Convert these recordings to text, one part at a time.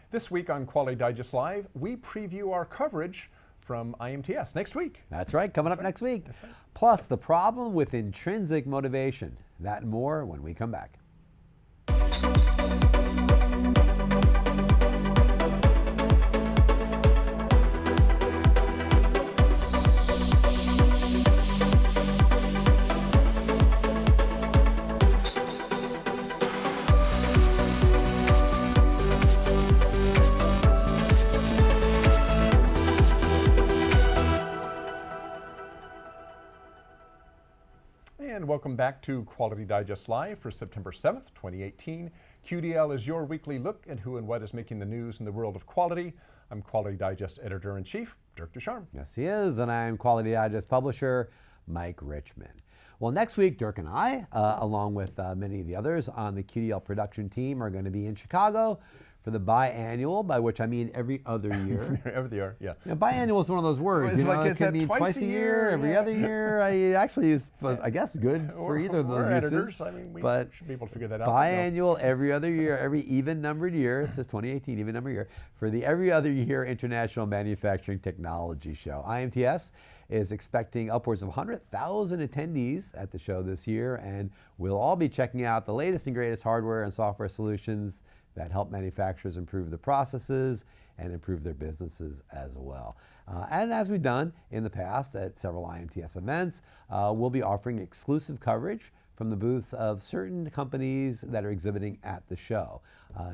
This week on Quality Digest Live, we preview our coverage from IMTS next week. That's right, coming up next week. Plus, the problem with intrinsic motivation. That and more when we come back. And welcome back to Quality Digest Live for September 7th, 2018. QDL is your weekly look at who and what is making the news in the world of quality. I'm Quality Digest Editor-in-Chief, Dirk Ducharme. Yes, he is, and I'm Quality Digest Publisher, Mike Richmond. Well, next week, Dirk and I, along with many of the others on the QDL production team, are going to be in Chicago for the biannual, by which I mean every other year. Every year, yeah. You know, biannual is one of those words. It's you know, like, it can mean twice a year, every other year. It actually is, I guess, good for either of those we're uses. editors. I mean, we should be able to figure that out. Biannual, every other year, every even-numbered year. It says 2018, even-numbered year, for the Every Other Year International Manufacturing Technology Show. IMTS is expecting upwards of 100,000 attendees at the show this year, and we'll all be checking out the latest and greatest hardware and software solutions that help manufacturers improve the processes and improve their businesses as well. And as we've done in the past at several IMTS events, we'll be offering exclusive coverage from the booths of certain companies that are exhibiting at the show,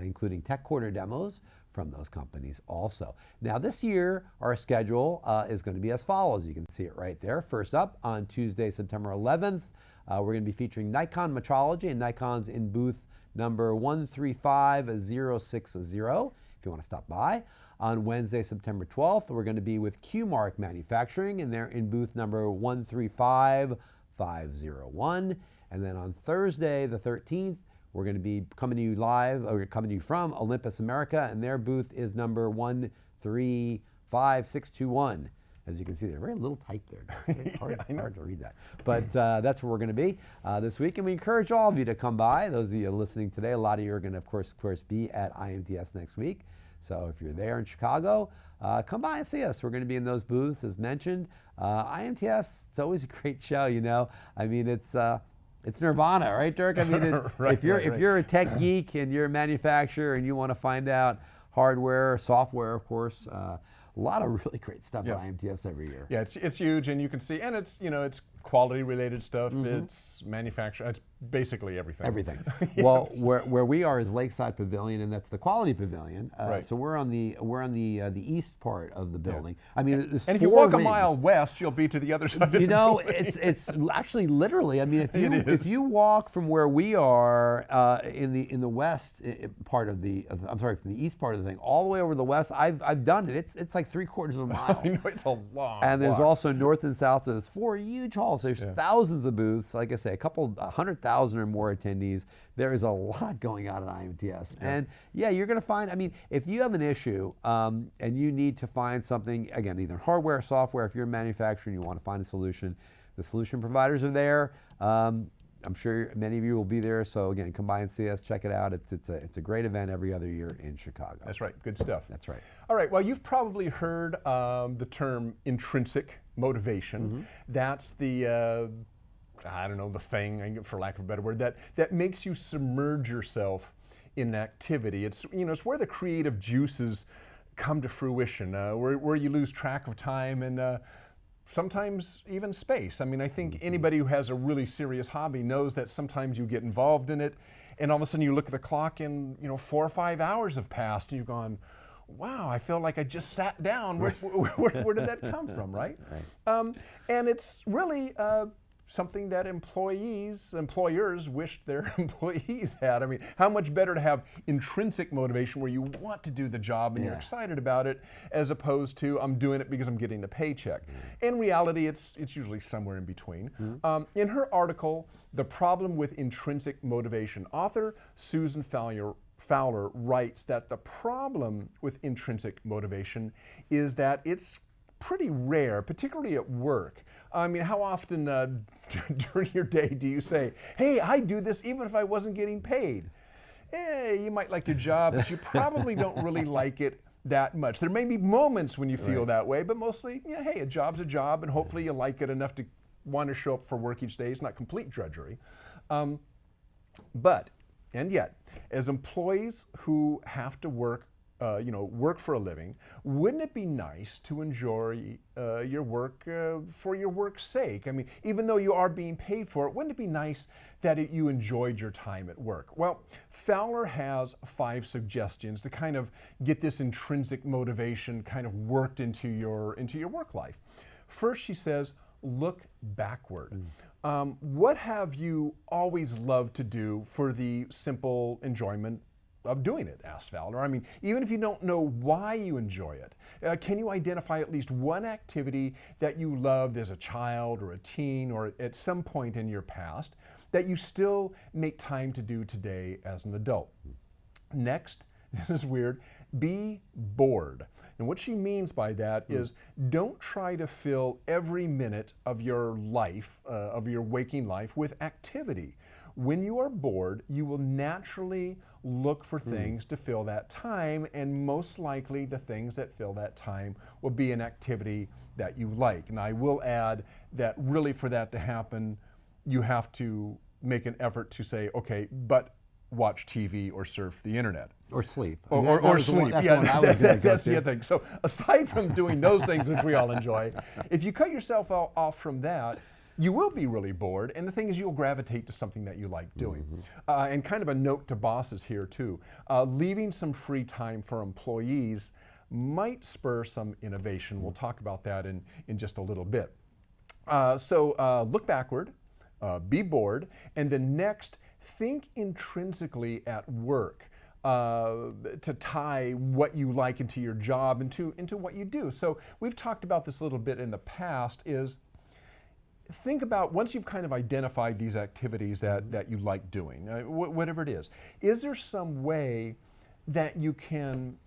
including Tech Quarter demos from those companies also. Now this year, our schedule is going to be as follows. You can see it right there. First up, on Tuesday, September 11th, we're going to be featuring Nikon Metrology, and Nikon's in booth number 135060, if you want to stop by. On Wednesday, September 12th, we're going to be with QMark Manufacturing, and they're in booth number 135501. And then on Thursday, the 13th, we're going to be coming to you live, or coming to you from Olympus America, and their booth is number 135621. As you can see, they're very little type there. It's hard to read that. But that's where we're going to be this week. And we encourage all of you to come by. Those of you listening today, a lot of you are going to, of course, be at IMTS next week. So if you're there in Chicago, come by and see us. We're going to be in those booths, as mentioned. IMTS, it's always a great show, you know. I mean, it's nirvana, right, Dirk? I mean, if you're a tech geek and you're a manufacturer and you want to find out hardware, software, of course, a lot of really great stuff at IMTS every year. Yeah, it's huge, and you can see, and it's, you know, it's quality related stuff. It's manufacturing. It's basically everything. Everything. Well, where we are is Lakeside Pavilion, and that's the quality pavilion. Right. So we're on the east part of the building. I mean, there's and if you walk a mile west, you'll be to the other side. You know, it's actually literally. I mean, if you walk from where we are in the west part of the, I'm sorry, from the east part of the thing, all the way over to the west, I've done it. It's like 3/4 of a mile. I know, it's a long And there's walk. also north and south. So there's 4 huge halls. There's thousands of booths. Like I say, 100,000 or more attendees. There is a lot going on at IMTS. And yeah, you're going to find, I mean, if you have an issue and you need to find something, again, either hardware or software, if you're a manufacturer and you want to find a solution, the solution providers are there. I'm sure many of you will be there. So again, come by and see us, check it out. It's a great event every other year in Chicago. That's right, good stuff. That's right. All right, well, you've probably heard the term intrinsic motivation. That's the, I don't know, the thing, for lack of a better word, that makes you submerge yourself in activity. It's, you know, it's where the creative juices come to fruition, where you lose track of time and sometimes even space. I mean, I think anybody who has a really serious hobby knows that sometimes you get involved in it, and all of a sudden you look at the clock and, you know, 4 or 5 hours have passed, and you've gone, wow, I feel like I just sat down. Where did that come from, right? And it's really something that employers wish their employees had. I mean, how much better to have intrinsic motivation where you want to do the job and you're excited about it, as opposed to I'm doing it because I'm getting a paycheck. In reality, it's usually somewhere in between. In her article, The Problem with Intrinsic Motivation, author Susan Fowler writes that the problem with intrinsic motivation is that it's pretty rare, particularly at work. I mean, how often during your day do you say, hey, I do this even if I wasn't getting paid? you might like your job, but you probably don't really like it that much. There may be moments when you feel that way, but mostly, yeah, hey, a job's a job, and hopefully you like it enough to want to show up for work each day. It's not complete drudgery. And yet, as employees who have to work work for a living, wouldn't it be nice to enjoy your work for your work's sake? I mean, even though you are being paid for it, wouldn't it be nice that you enjoyed your time at work? Well, Fowler has 5 suggestions to kind of get this intrinsic motivation kind of worked into your work life. First, she says, look backward. What have you always loved to do for the simple enjoyment of doing it, asked Fowler. I mean, even if you don't know why you enjoy it, can you identify at least one activity that you loved as a child or a teen or at some point in your past that you still make time to do today as an adult? Next, this is weird, be bored. And what she means by that is don't try to fill every minute of your life, of your waking life, with activity. When you are bored, you will naturally look for things to fill that time, and most likely the things that fill that time will be an activity that you like. And I will add that really for that to happen, you have to make an effort to say, okay, but watch TV or surf the internet. Or sleep. Or sleep. That's the other thing. So aside from doing those things, which we all enjoy, if you cut yourself off from that, you will be really bored, and the thing is you'll gravitate to something that you like doing. And kind of a note to bosses here too, leaving some free time for employees might spur some innovation. We'll talk about that in just a little bit. So look backward, be bored, and then next, think intrinsically at work. To tie what you like into your job, into what you do. So we've talked about this a little bit in the past, is think about, once you've kind of identified these activities that you like doing, whatever it is there some way that you can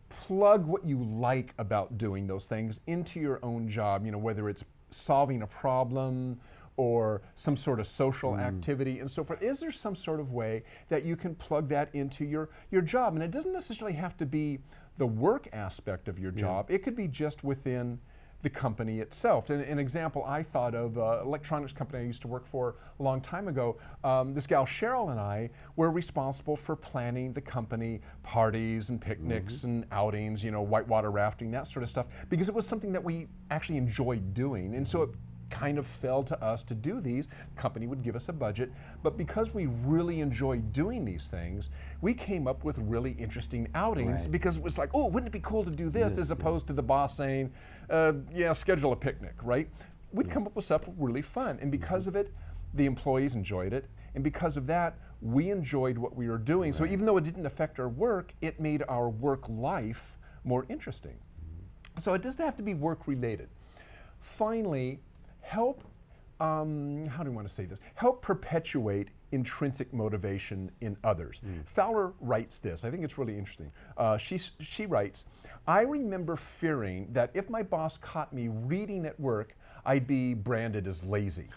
plug what you like about doing those things into your own job, whether it's solving a problem or some sort of social activity and so forth? Is there some sort of way that you can plug that into your job? And it doesn't necessarily have to be the work aspect of your job. It could be just within the company itself. And an example I thought of, electronics company I used to work for a long time ago, this gal Cheryl and I were responsible for planning the company parties and picnics and outings, whitewater rafting, that sort of stuff, because it was something that we actually enjoyed doing. And so it kind of fell to us to do these. The company would give us a budget, but because we really enjoyed doing these things, we came up with really interesting outings because it was like, oh, wouldn't it be cool to do this, as opposed to the boss saying, yeah, schedule a picnic, right? We'd come up with stuff really fun, and because of it, the employees enjoyed it, and because of that, we enjoyed what we were doing. So even though it didn't affect our work, it made our work life more interesting. So it doesn't have to be work related. Finally, help, how do you want to say this? Help perpetuate intrinsic motivation in others. Fowler writes this, I think it's really interesting. She writes, I remember fearing that if my boss caught me reading at work, I'd be branded as lazy.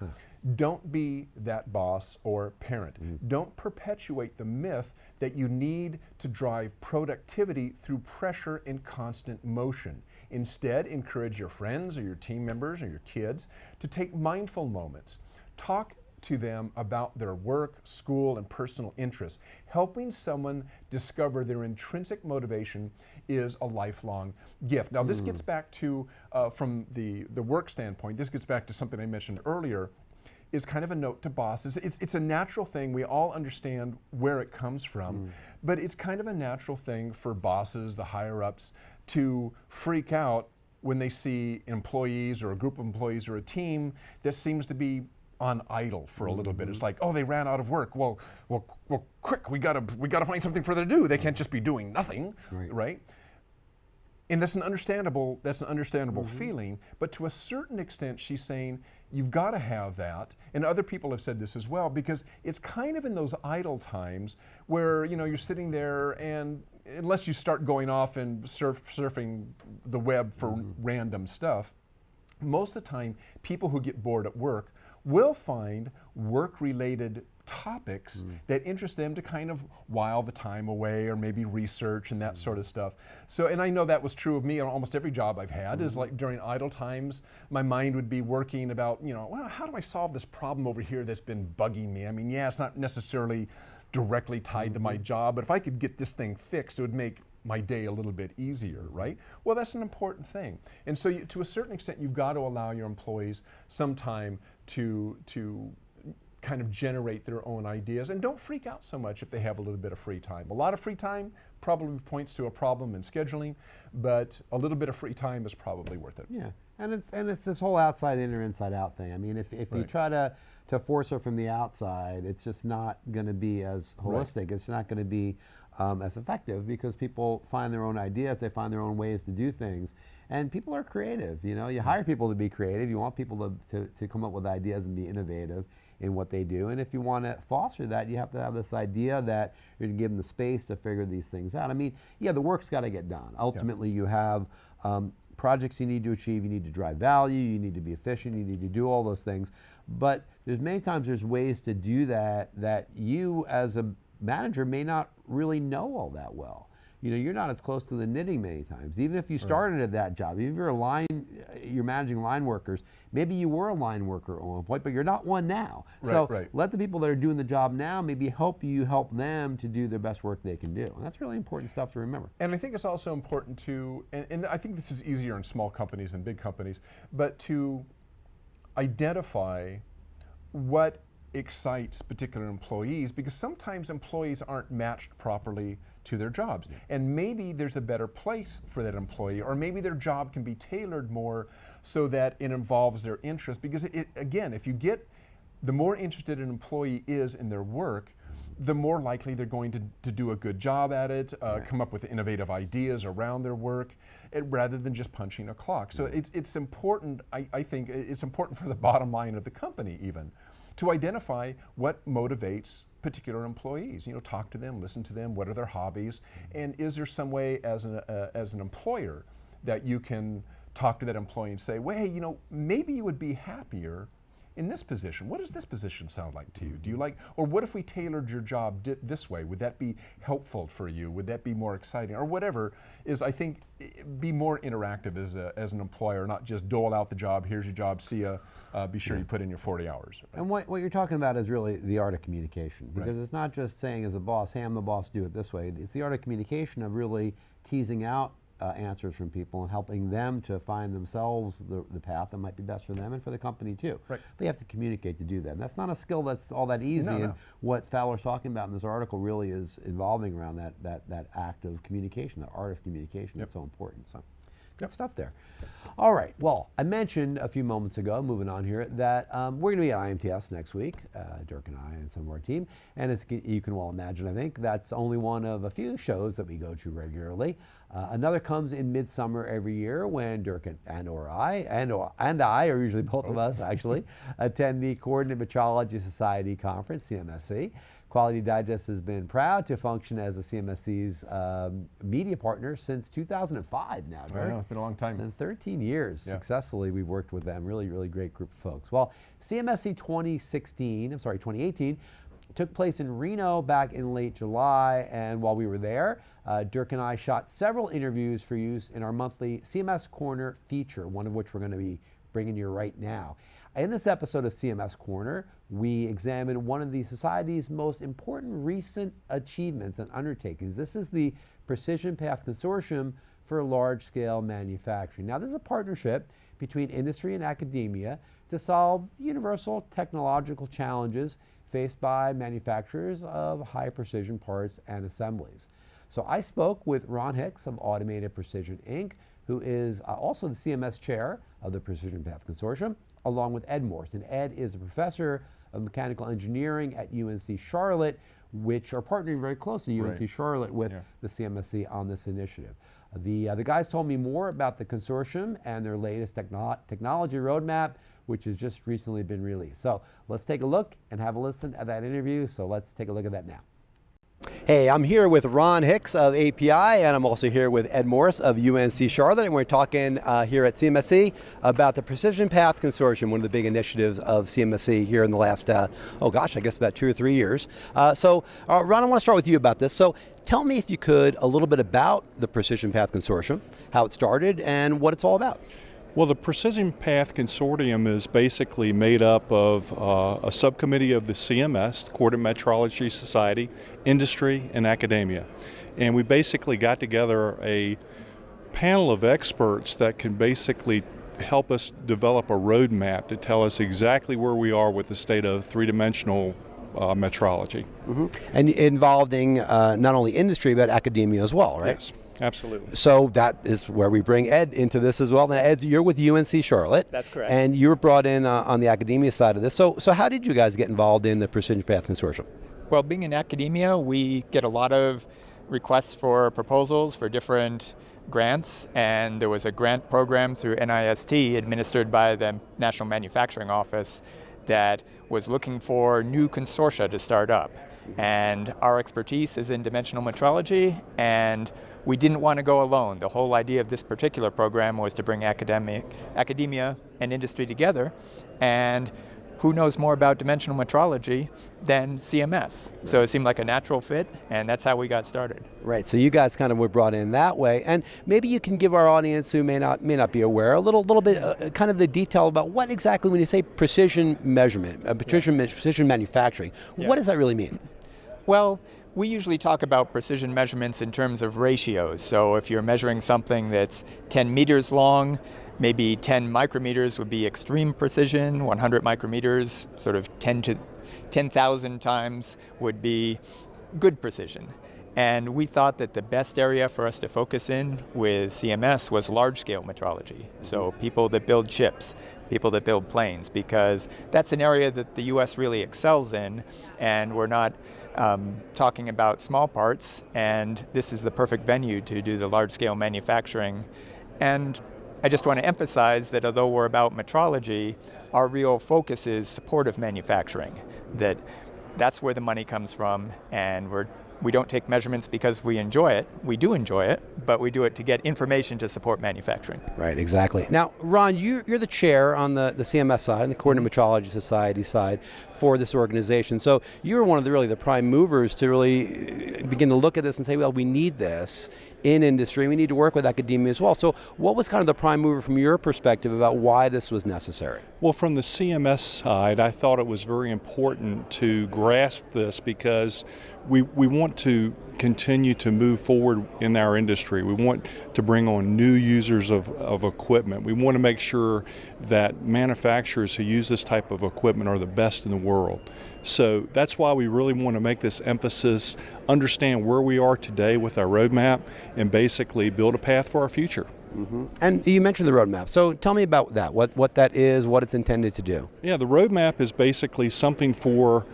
Don't be that boss or parent. Don't perpetuate the myth that you need to drive productivity through pressure and constant motion. Instead, encourage your friends or your team members or your kids to take mindful moments. Talk to them about their work, school, and personal interests. Helping someone discover their intrinsic motivation is a lifelong gift. Now, this gets back to, from the work standpoint, this gets back to something I mentioned earlier, is kind of a note to bosses. It's a natural thing. We all understand where it comes from, but it's kind of a natural thing for bosses, the higher-ups, to freak out when they see employees or a group of employees or a team that seems to be on idle for a little bit. It's like, oh, they ran out of work. Well, quick, we gotta find something for them to do. They can't just be doing nothing, right? And that's an understandable feeling, but to a certain extent, she's saying you've got to have that, and other people have said this as well, because it's kind of in those idle times where you're sitting there, and unless you start going off and surfing the web for random stuff, most of the time, people who get bored at work will find work-related topics that interest them to kind of while the time away, or maybe research and that sort of stuff. So, and I know that was true of me on almost every job I've had, is like during idle times, my mind would be working about, well, how do I solve this problem over here that's been bugging me? I mean, yeah, it's not necessarily directly tied to my job, but if I could get this thing fixed, it would make my day a little bit easier, right? Well, that's an important thing. And so to a certain extent, you've got to allow your employees some time to kind of generate their own ideas, and don't freak out so much if they have a little bit of free time. A lot of free time probably points to a problem in scheduling, but a little bit of free time is probably worth it. Yeah, and it's this whole outside in or inside out thing. I mean, if you try to force it from the outside, it's just not going to be as holistic. It's not going to be as effective, because people find their own ideas, they find their own ways to do things, and people are creative. You hire people to be creative. You want people to come up with ideas and be innovative in what they do. And if you want to foster that, you have to have this idea that you're going to give them the space to figure these things out. I mean, yeah, the work's got to get done. Ultimately, you have projects you need to achieve, you need to drive value, you need to be efficient, you need to do all those things. But there's many times there's ways to do that you as a manager may not really know all that well. You're not as close to the knitting many times. Even if you started at that job, even if you're managing line workers, maybe you were a line worker at one point, but you're not one now. Let the people that are doing the job now maybe help them to do the best work they can do. And that's really important stuff to remember. And I think it's also important to, and I think this is easier in small companies than big companies, but to identify what excites particular employees, because sometimes employees aren't matched properly to their jobs. And maybe there's a better place for that employee, or maybe their job can be tailored more so that it involves their interest. Because again, if you get, the more interested an employee is in their work, the more likely they're going to do a good job at it, come up with innovative ideas around their work, rather than just punching a clock. So it's important, I think it's important for the bottom line of the company even, to identify what motivates particular employees. Talk to them, listen to them, what are their hobbies, and is there some way as an employer that you can talk to that employee and say, well, hey, maybe you would be happier in this position. What does this position sound like to you? Do you like, or what if we tailored your job this way? Would that be helpful for you? Would that be more exciting? Or whatever is, I think, be more interactive as an employer, not just dole out the job, here's your job, see ya, be sure you put in your 40 hours. Right? And what you're talking about is really the art of communication, because it's not just saying as a boss, hey, I'm the boss, do it this way. It's the art of communication of really teasing out answers from people and helping them to find themselves the path that might be best for them and for the company too. Right. But you have to communicate to do that. And that's not a skill that's all that easy. And what Fowler's talking about in this article really is involving around that act of communication, that art of communication that's so important. So good stuff there. All right, well, I mentioned a few moments ago, moving on here, that we're going to be at IMTS next week, Dirk and I and some of our team, and as you can well imagine, I think, that's only one of a few shows that we go to regularly. Another comes in midsummer every year when Dirk and I, or usually both of us actually, attend the Coordinate Metrology Society Conference, CMSC. Quality Digest has been proud to function as the CMSC's media partner since 2005 now, Dirk. It's been a long time. And 13 years successfully we've worked with them. Really, really great group of folks. Well, CMSC 2018 took place in Reno back in late July, and while we were there, Dirk and I shot several interviews for use in our monthly CMS Corner feature, one of which we're going to be bringing you right now. In this episode of CMS Corner, we examine one of the society's most important recent achievements and undertakings. This is the Precision Path Consortium for Large-Scale Manufacturing. Now, this is a partnership between industry and academia to solve universal technological challenges faced by manufacturers of high-precision parts and assemblies. So I spoke with Ron Hicks of Automated Precision, Inc., who is also the CMS chair of the Precision Path Consortium, along with Ed Morse. And Ed is a professor of mechanical engineering at UNC Charlotte, which are partnering very closely, UNC Charlotte, with the CMSC on this initiative. The guys told me more about the consortium and their latest technology roadmap, which has just recently been released. So let's take a look and have a listen at that interview. So let's take a look at that now. Hey, I'm here with Ron Hicks of API, and I'm also here with Ed Morris of UNC Charlotte, and we're talking here at CMSC about the Precision Path Consortium, one of the big initiatives of CMSC here in the last, I guess about 2 or 3 years. Ron, I want to start with you about this. So tell me, if you could, a little bit about the Precision Path Consortium, how it started, and what it's all about. Well, the Precision Path Consortium is basically made up of a subcommittee of the CMS, the Coordinated Metrology Society, industry, and academia. And we basically got together a panel of experts that can basically help us develop a roadmap to tell us exactly where we are with the state of three-dimensional metrology. Mm-hmm. And involving not only industry, but academia as well, right? Yes. Absolutely. So that is where we bring Ed into this as well. Now, Ed, you're with UNC Charlotte. That's correct. And you were brought in on the academia side of this. So how did you guys get involved in the Precision Path Consortium? Well, being in academia, we get a lot of requests for proposals for different grants, and there was a grant program through NIST administered by the National Manufacturing Office that was looking for new consortia to start up. And our expertise is in dimensional metrology, and we didn't want to go alone. The whole idea of this particular program was to bring academia and industry together, and who knows more about dimensional metrology than CMS? So it seemed like a natural fit, and that's how we got started. Right, so you guys kind of were brought in that way, and maybe you can give our audience who may not be aware a little bit kind of the detail about what exactly, when you say precision measurement, precision manufacturing, what does that really mean? Well, we usually talk about precision measurements in terms of ratios. So if you're measuring something that's 10 meters long, maybe 10 micrometers would be extreme precision, 100 micrometers, sort of 10,000 times would be good precision. And we thought that the best area for us to focus in with CMS was large-scale metrology. So people that build chips, people that build planes, because that's an area that the US really excels in, and we're not talking about small parts, and this is the perfect venue to do the large-scale manufacturing. And I just want to emphasize that although we're about metrology, our real focus is supportive manufacturing, that's where the money comes from, and we don't take measurements because we enjoy it. We do enjoy it, but we do it to get information to support manufacturing. Right, exactly. Now, Ron, you're the chair on the CMS side, and the Coordinated Metrology Society side for this organization. So you were one of the prime movers to really begin to look at this and say, well, we need this in industry. We need to work with academia as well. So what was kind of the prime mover from your perspective about why this was necessary? Well, from the CMS side, I thought it was very important to grasp this because we want to continue to move forward in our industry. We want to bring on new users of equipment. We want to make sure that manufacturers who use this type of equipment are the best in the world. So that's why we really want to make this emphasis, understand where we are today with our roadmap, and basically build a path for our future. Mm-hmm. And you mentioned the roadmap, so tell me about that, what that is, what it's intended to do. Yeah, the roadmap is basically something for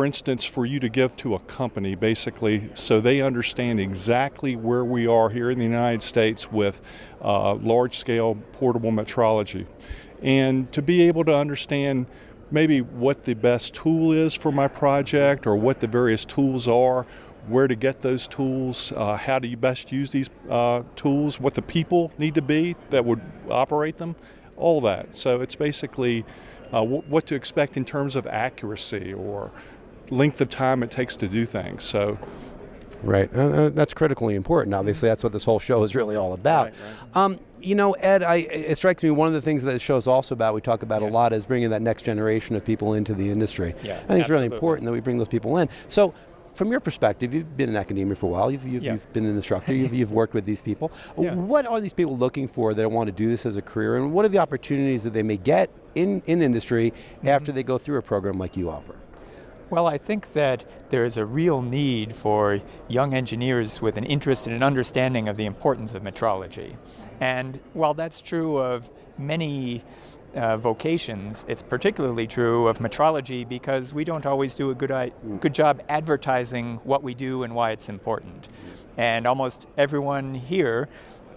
instance, for you to give to a company, basically, so they understand exactly where we are here in the United States with large-scale portable metrology. And to be able to understand maybe what the best tool is for my project, or what the various tools are, where to get those tools, how do you best use these tools, what the people need to be that would operate them, all that. So it's basically what to expect in terms of accuracy or length of time it takes to do things. So, right, that's critically important. Obviously, that's what this whole show is really all about. Right. You know, Ed, it strikes me one of the things that the show is also about, we talk about a lot, is bringing that next generation of people into the industry. Yeah, I think it's really important that we bring those people in. So, from your perspective, you've been in academia for a while, you've been an instructor, you've worked with these people. What are these people looking for that want to do this as a career, and what are the opportunities that they may get in industry after they go through a program like you offer? Well, I think that there is a real need for young engineers with an interest and an understanding of the importance of metrology. And while that's true of many vocations, it's particularly true of metrology because we don't always do a good job advertising what we do and why it's important. And almost everyone here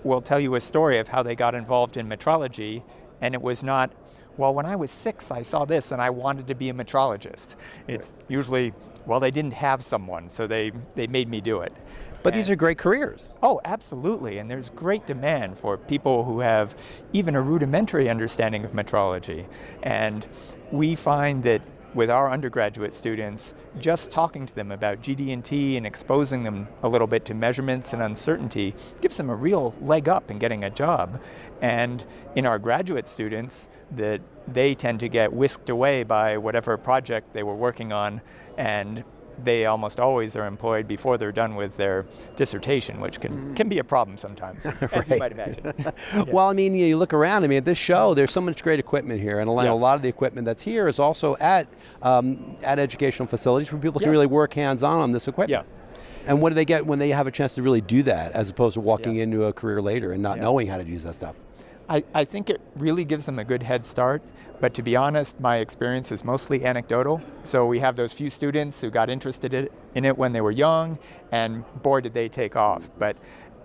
will tell you a story of how they got involved in metrology, and it was not, well, when I was 6, I saw this and I wanted to be a metrologist. It's usually well, they didn't have someone, so they made me do it. But these are great careers. Oh, absolutely. And there's great demand for people who have even a rudimentary understanding of metrology. And we find that with our undergraduate students, just talking to them about GD&T and exposing them a little bit to measurements and uncertainty gives them a real leg up in getting a job. And in our graduate students, that they tend to get whisked away by whatever project they were working on, and they almost always are employed before they're done with their dissertation, which can be a problem sometimes, as you might imagine. Yeah. Well, I mean, you look around, I mean, at this show, there's so much great equipment here, and a lot of the equipment that's here is also at educational facilities where people can really work hands-on on this equipment. Yeah. And what do they get when they have a chance to really do that, as opposed to walking into a career later and not knowing how to use that stuff? I think it really gives them a good head start, but to be honest, my experience is mostly anecdotal. So we have those few students who got interested in it when they were young, and boy did they take off. But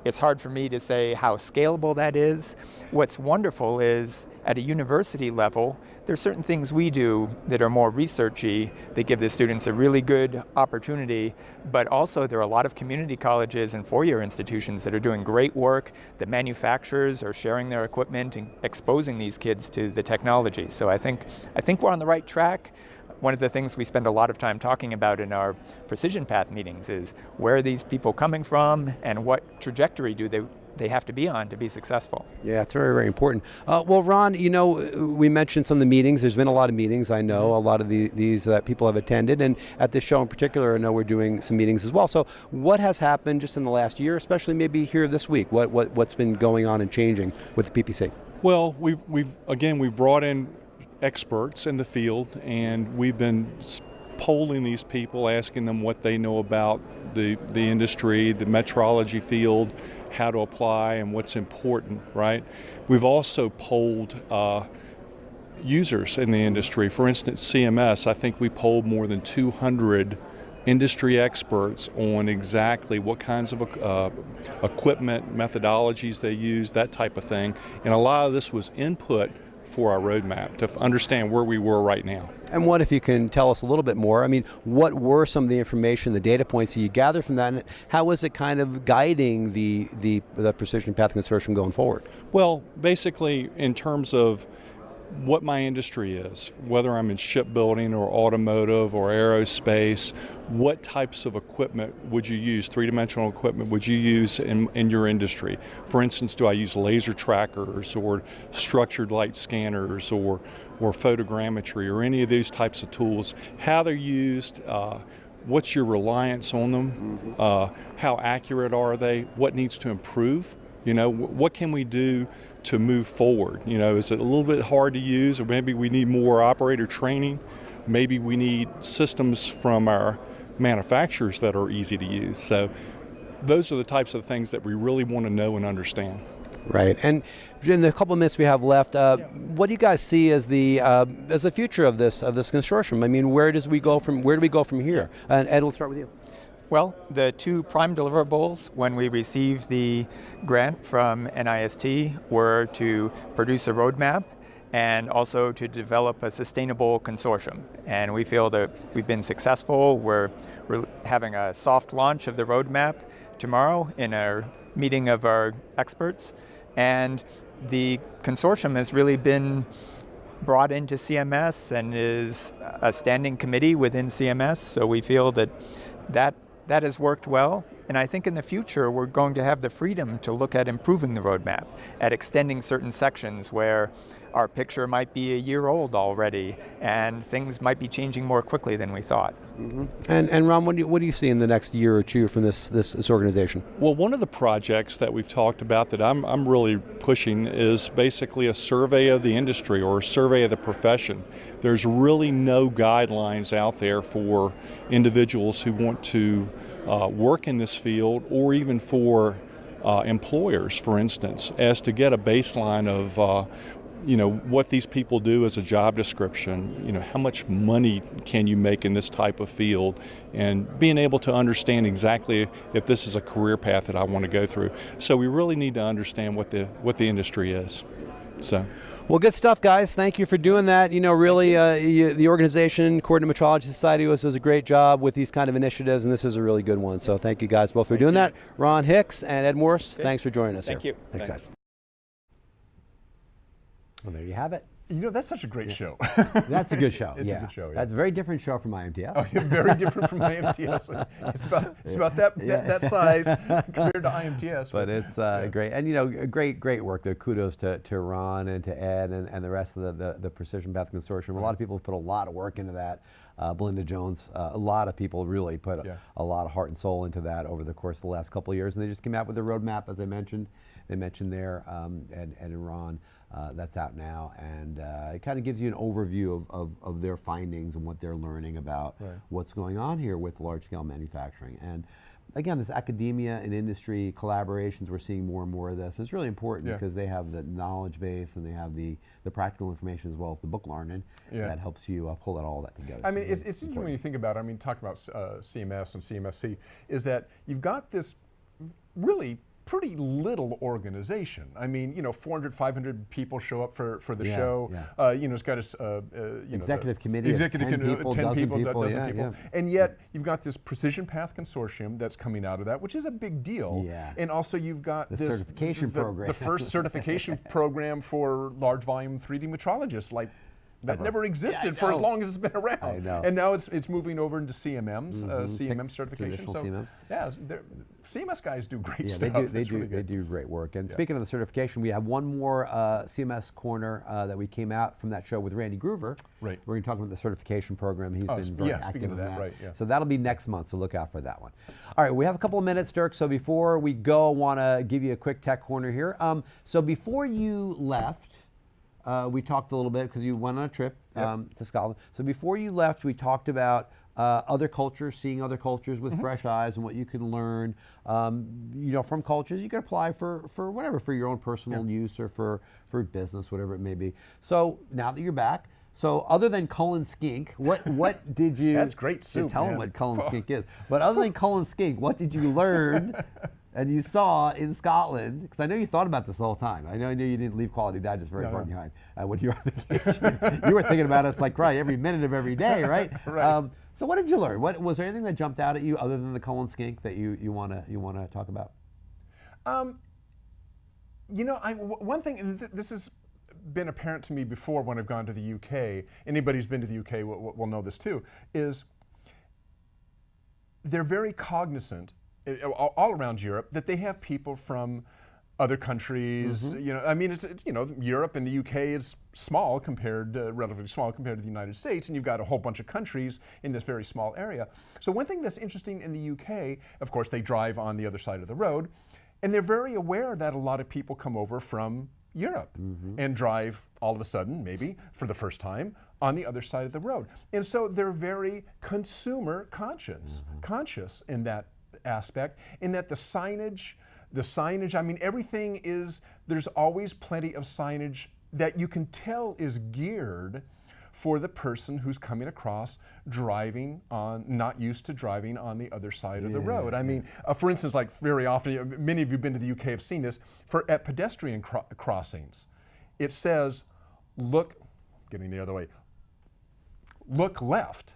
it's hard for me to say how scalable that is. What's wonderful is at a university level, there's certain things we do that are more researchy that give the students a really good opportunity, but also there are a lot of community colleges and four-year institutions that are doing great work. The manufacturers are sharing their equipment and exposing these kids to the technology. So I think we're on the right track. One of the things we spend a lot of time talking about in our Precision Path meetings is where are these people coming from and what trajectory do they have to be on to be successful. Yeah, it's very, very important. Well, Ron, you know, we mentioned some of the meetings. There's been a lot of meetings. I know a lot of these that people have attended, and at this show in particular, I know we're doing some meetings as well. So what has happened just in the last year, especially maybe here this week? What's been going on and changing with the PPC? Well, we've brought in experts in the field, and we've been polling these people, asking them what they know about the industry, the metrology field, how to apply, and what's important, right? We've also polled users in the industry. For instance, CMS, I think we polled more than 200 industry experts on exactly what kinds of equipment, methodologies they use, that type of thing. And a lot of this was input for our roadmap to understand where we were right now. And what if you can tell us a little bit more? I mean, what were some of the information, the data points that you gathered from that, and how was it kind of guiding the Precision Path Consortium going forward? Well, basically in terms of what my industry is, whether I'm in shipbuilding or automotive or aerospace, what types of equipment would you use, three-dimensional equipment would you use in your industry? For instance, do I use laser trackers or structured light scanners or photogrammetry or any of these types of tools? How they're used, what's your reliance on them, how accurate are they, what needs to improve? You know, what can we do to move forward? You know, is it a little bit hard to use, or maybe we need more operator training? Maybe we need systems from our manufacturers that are easy to use. So those are the types of things that we really want to know and understand. Right, and in the couple of minutes we have left, what do you guys see as the future of this consortium? I mean, where do we go from here? And Ed, we'll start with you. Well, the two prime deliverables when we received the grant from NIST were to produce a roadmap and also to develop a sustainable consortium. And we feel that we've been successful. We're having a soft launch of the roadmap tomorrow in our meeting of our experts. And the consortium has really been brought into CMS and is a standing committee within CMS. So we feel that has worked well, and I think in the future we're going to have the freedom to look at improving the roadmap, at extending certain sections where our picture might be a year old already, and things might be changing more quickly than we thought. Mm-hmm. And Ron, what do you see in the next year or two from this organization? Well, one of the projects that we've talked about that I'm really pushing is basically a survey of the industry or a survey of the profession. There's really no guidelines out there for individuals who want to work in this field, or even for employers, for instance, as to get a baseline of what these people do as a job description, how much money can you make in this type of field, and being able to understand exactly if this is a career path that I want to go through. So we really need to understand what the industry is. So. Well, good stuff, guys. Thank you for doing that. You know, really, the organization, Coordinated Metrology Society, does a great job with these kind of initiatives, and this is a really good one. So thank you guys both for doing that. Ron Hicks and Ed Morse, thanks for joining us Thank here. you. Thanks, guys. Well, there you have it. You know, that's such a great show. That's a good show. It's a good show, yeah. That's a very different show from IMTS. Oh, yeah, very different from IMTS. It's about that size compared to IMTS. But it's great, and you know, great work there. Kudos to Ron and to Ed and the rest of the Precision Path Consortium. A lot of people have put a lot of work into that. Belinda Jones, a lot of people really put a lot of heart and soul into that over the course of the last couple of years, and they just came out with a roadmap, as I mentioned. They mentioned there, Ed and Ron. That's out now, and it kind of gives you an overview of their findings and what they're learning about what's going on here with large-scale manufacturing. And again, this academia and industry collaborations, we're seeing more and more of this. It's really important because they have the knowledge base and they have the practical information as well as the book learning that helps you pull all that together. I mean, it's interesting when you think about it. I mean, talking about CMS and CMSC, is that you've got this really pretty little organization. I mean, you know, 400, 500 people show up for the show. You know, it's got a executive committee, executive 10 people, dozen people, dozen people. And yet you've got this Precision Path Consortium that's coming out of that, which is a big deal. And also you've got the this certification program, the first certification program for large volume 3D metrologists, like. That never existed for as long as it's been around. I know. And now it's moving over into CMMs, CMM certification. So, CMMs. yeah, CMS guys do great stuff. They do great work. And speaking of the certification, we have one more CMS corner that we came out from that show with Randy Groover. Right. We're going to talk about the certification program. He's been very active in that. So that'll be next month, so look out for that one. All right, we have a couple of minutes, Dirk, so before we go, I want to give you a quick tech corner here. So before you left, we talked a little bit because you went on a trip to Scotland. So before you left, we talked about other cultures, seeing other cultures with fresh eyes and what you can learn. You know, from cultures, you can apply for whatever, for your own personal use or for business, whatever it may be. So now that you're back, so other than Cullen skink, what did you? That's great soup. Tell them what Cullen skink is. But other than Cullen skink, what did you learn? And you saw in Scotland, because I know you thought about this the whole time. I know you didn't leave Quality Digest very far behind when you were on vacation. You were thinking about us like right every minute of every day, right? So what did you learn? Was there anything that jumped out at you other than the Cullen skink that you want to talk about? You know, one thing, and this has been apparent to me before when I've gone to the UK. Anybody who's been to the UK will know this too. Is they're very cognizant all around Europe that they have people from other countries. You know, I mean, it's, you know, Europe and the UK is small relatively small compared to the United States, and you've got a whole bunch of countries in this very small area. So one thing that's interesting in the UK, of course, they drive on the other side of the road, and they're very aware that a lot of people come over from Europe and drive all of a sudden, maybe for the first time, on the other side of the road. And so they're very consumer conscious in that aspect, in that the signage, I mean, everything is, there's always plenty of signage that you can tell is geared for the person who's coming across driving on, not used to driving on the other side of the road. I mean, for instance, like very often, many of you have been to the UK have seen this, at pedestrian crossings, it says, getting the other way, look left.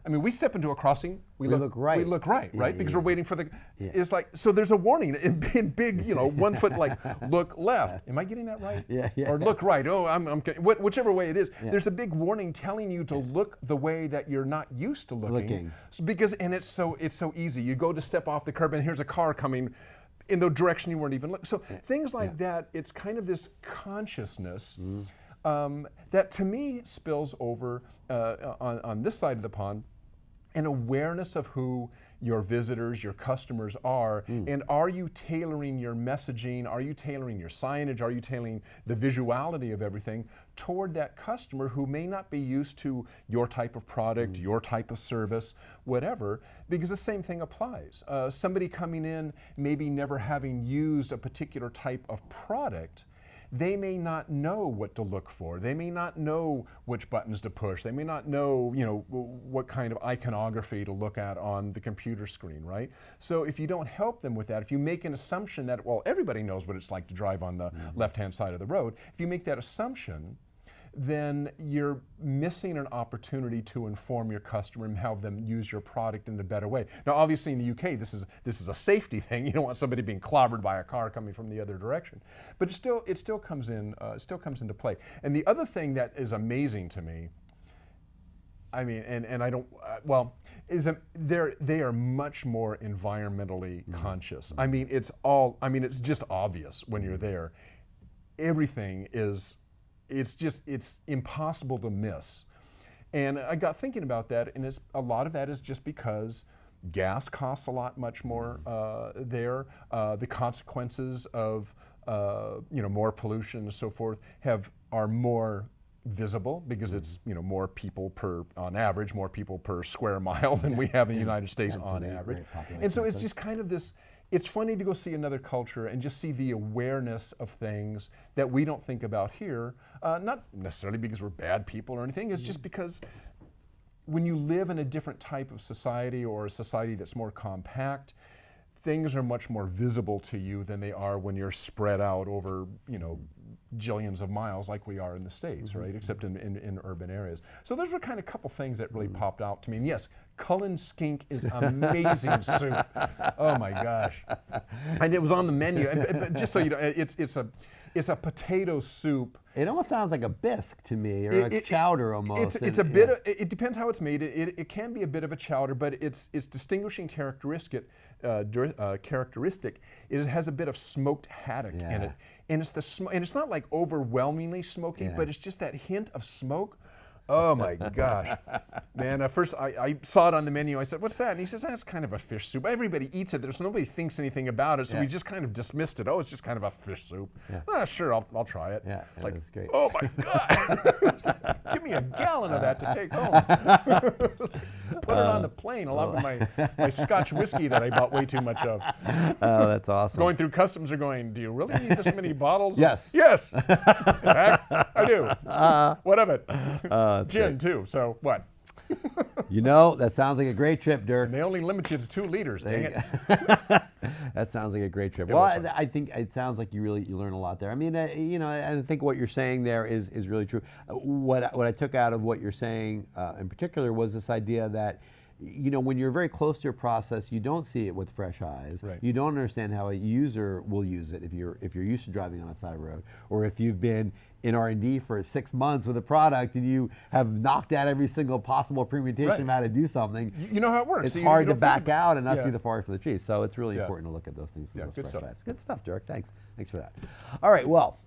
I mean, we step into a crossing, we look right. We look right, because we're waiting for the. It's like, so there's a warning in big, you know, 1 foot, like look left. Am I getting that right? Or look right. Oh, I'm whichever way it is. There's a big warning telling you to look the way that you're not used to looking. So it's so easy. You go to step off the curb and here's a car coming in the direction you weren't even looking. So things like that. It's kind of this consciousness. That to me spills over on this side of the pond, an awareness of who your visitors, your customers are, and are you tailoring your messaging, are you tailoring your signage, are you tailoring the visuality of everything toward that customer who may not be used to your type of product, your type of service, whatever, because the same thing applies. Somebody coming in, maybe never having used a particular type of product, they may not know what to look for. They may not know which buttons to push. They may not know, what kind of iconography to look at on the computer screen, right? So if you don't help them with that, if you make an assumption that, well, everybody knows what it's like to drive on the left-hand side of the road, if you make that assumption, then you're missing an opportunity to inform your customer and have them use your product in a better way. Now, obviously in the UK, this is a safety thing. You don't want somebody being clobbered by a car coming from the other direction. But it still comes into play. And the other thing that is amazing to me, I mean, and I don't, is they are much more environmentally conscious. I mean, it's just obvious when you're there. Everything is, it's impossible to miss. And I got thinking about that, and a lot of that is just because gas costs a lot much more there. The consequences of more pollution and so forth are more visible because it's more people on average, more people per square mile than we have in the United States on average. And so it's just kind of this. It's funny to go see another culture and just see the awareness of things that we don't think about here, not necessarily because we're bad people or anything, it's just because when you live in a different type of society or a society that's more compact, things are much more visible to you than they are when you're spread out over, jillions of miles like we are in the States, right? Except in urban areas. So those were kind of a couple things that really popped out to me. And yes, Cullen skink is amazing soup. Oh my gosh. And it was on the menu. And just so you know, it's a potato soup. It almost sounds like a bisque to me, or like chowder almost. It's a bit of, it depends how it's made. It can be a bit of a chowder, but its distinguishing characteristic, it has a bit of smoked haddock in it. And it's not like overwhelmingly smoky, but it's just that hint of smoke. Oh my gosh. Man, at first I saw it on the menu. I said, what's that? And he says, that's kind of a fish soup. Everybody eats it. Nobody thinks anything about it. So we just kind of dismissed it. Oh, it's just kind of a fish soup. Sure, I'll try it. Yeah, it's like, that's great. Oh my God. Give me a gallon of that to take home. Put it on the plane along with my Scotch whiskey that I bought way too much of. Oh, that's awesome. Going through customs are going, do you really need this many bottles? Yes. Yes. In fact, I do. What of it? Gin, great. too. So what? That sounds like a great trip, Dirk. And they only limit you to 2 liters, dang it. That sounds like a great trip. It Well, was fun. I think it sounds like you learn a lot there. I mean, I think what you're saying there is really true. What I took out of what you're saying in particular was this idea that when you're very close to your process, you don't see it with fresh eyes. Right. You don't understand how a user will use it if you're used to driving on a side of the road, or if you've been in R&D for 6 months with a product and you have knocked out every single possible permutation of how to do something. You know how it works. It's So hard you to don't think back out and not Yeah. see the forest for the trees. So it's really Yeah. important to look at those things with Yeah, those good fresh stuff. eyes. Good stuff, Dirk. Thanks for that. All right, well,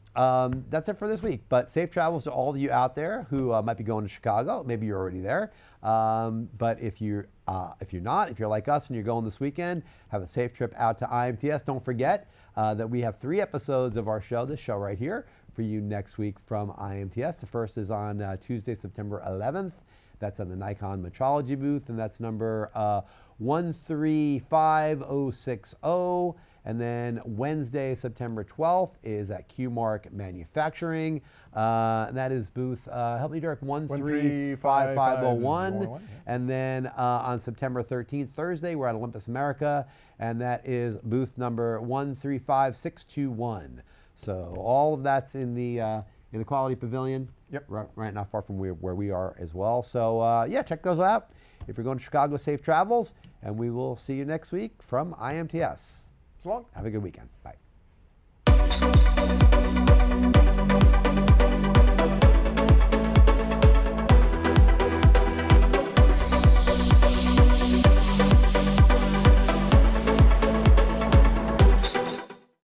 that's it for this week. But safe travels to all of you out there who might be going to Chicago. Maybe you're already there. But if you're not, if you're like us and you're going this weekend, have a safe trip out to IMTS. Don't forget that we have 3 episodes of our show, this show right here, for you next week from IMTS. The first is on Tuesday, September 11th. That's on the Nikon metrology booth, and that's number 135060. And then Wednesday, September 12th is at QMark Manufacturing. And that is booth, help me, Dirk, 135501. And then on September 13th, Thursday, we're at Olympus America, and that is booth number 135621. So all of that's in the Quality Pavilion. Yep. Right not far from where we are as well. So check those out. If you're going to Chicago, safe travels, and we will see you next week from IMTS. So long. Have a good weekend. Bye.